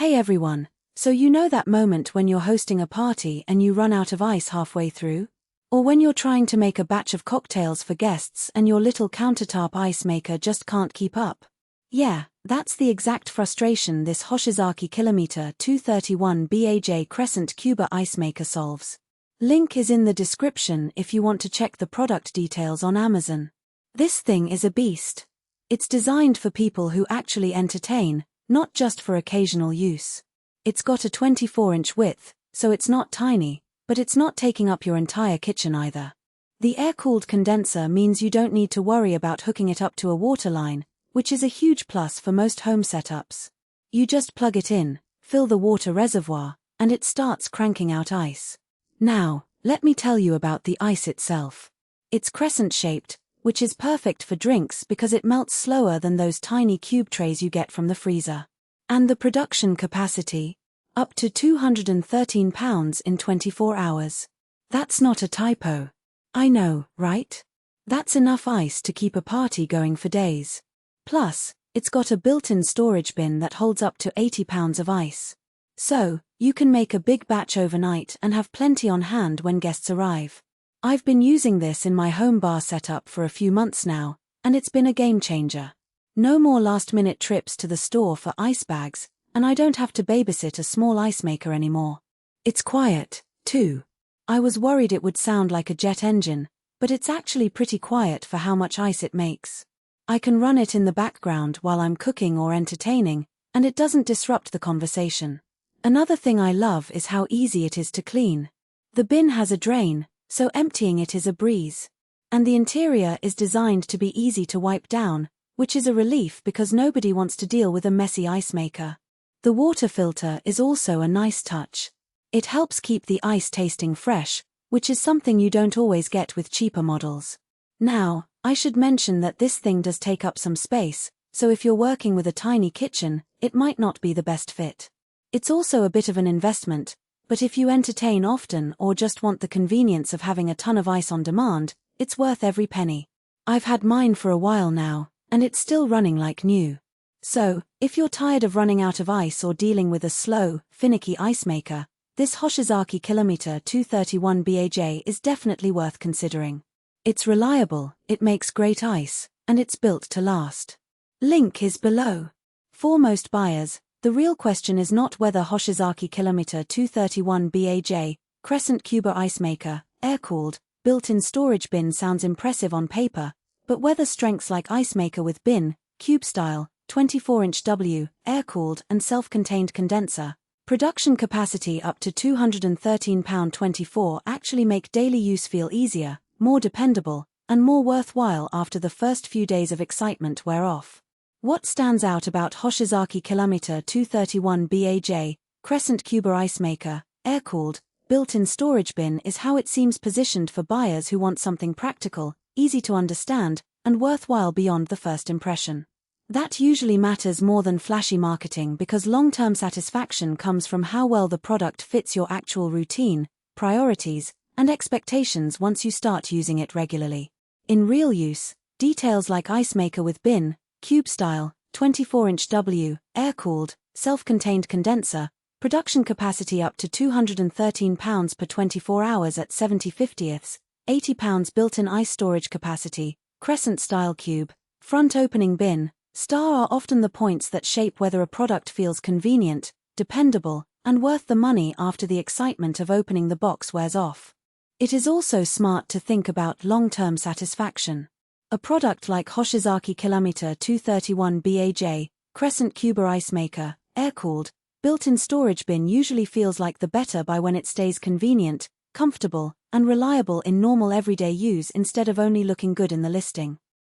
Hey everyone, so you know that moment when you're hosting a party and you run out of ice halfway through? Or when you're trying to make a batch of cocktails for guests and your little countertop ice maker just can't keep up? Yeah, that's the exact frustration this Hoshizaki KM-231BAJ Crescent Cuber Ice Maker solves. Link is in the description if you want to check the product details on Amazon. This thing is a beast. It's designed for people who actually entertain, not just for occasional use. It's got a 24-inch width, so it's not tiny, but it's not taking up your entire kitchen either. The air-cooled condenser means you don't need to worry about hooking it up to a water line, which is a huge plus for most home setups. You just plug it in, fill the water reservoir, and it starts cranking out ice. Now, let me tell you about the ice itself. It's crescent-shaped, which is perfect for drinks because it melts slower than those tiny cube trays you get from the freezer. And the production capacity? Up to 213 pounds in 24 hours. That's not a typo. I know, right? That's enough ice to keep a party going for days. Plus, it's got a built-in storage bin that holds up to 80 pounds of ice. So, you can make a big batch overnight and have plenty on hand when guests arrive. I've been using this in my home bar setup for a few months now, and it's been a game changer. No more last-minute trips to the store for ice bags, and I don't have to babysit a small ice maker anymore. It's quiet, too. I was worried it would sound like a jet engine, but it's actually pretty quiet for how much ice it makes. I can run it in the background while I'm cooking or entertaining, and it doesn't disrupt the conversation. Another thing I love is how easy it is to clean. The bin has a drain, so emptying it is a breeze. And the interior is designed to be easy to wipe down, which is a relief because nobody wants to deal with a messy ice maker. The water filter is also a nice touch. It helps keep the ice tasting fresh, which is something you don't always get with cheaper models. Now, I should mention that this thing does take up some space, so if you're working with a tiny kitchen, it might not be the best fit. It's also a bit of an investment, but if you entertain often or just want the convenience of having a ton of ice on demand, it's worth every penny. I've had mine for a while now, and it's still running like new. So, if you're tired of running out of ice or dealing with a slow, finicky ice maker, this Hoshizaki KM-231BAJ is definitely worth considering. It's reliable, it makes great ice, and it's built to last. Link is below. For most buyers, the real question is not whether Hoshizaki KM-231BAJ Crescent Cuber Ice Maker, air-cooled, built-in storage bin sounds impressive on paper, but whether strengths like ice maker with bin, cube-style, 24-inch W, air-cooled and self-contained condenser, production capacity up to 213 pound 24 actually make daily use feel easier, more dependable, and more worthwhile after the first few days of excitement wear off. What stands out about Hoshizaki KM-231BAJ Crescent Cuber Ice Maker, air-cooled, built-in storage bin is how it seems positioned for buyers who want something practical, easy to understand, and worthwhile beyond the first impression. That usually matters more than flashy marketing because long-term satisfaction comes from how well the product fits your actual routine, priorities, and expectations once you start using it regularly. In real use, details like ice maker with bin, cube-style, 24-inch W, air-cooled, self-contained condenser, production capacity up to 213 pounds per 24 hours at 70/50ths, 80 pounds built-in ice storage capacity, crescent-style cube, front opening bin, star are often the points that shape whether a product feels convenient, dependable, and worth the money after the excitement of opening the box wears off. It is also smart to think about long-term satisfaction. A product like Hoshizaki KM-231BAJ Crescent Cuber Ice Maker, air-cooled, built-in storage bin usually feels like the better buy when it stays convenient, comfortable, and reliable in normal everyday use instead of only looking good in the listing.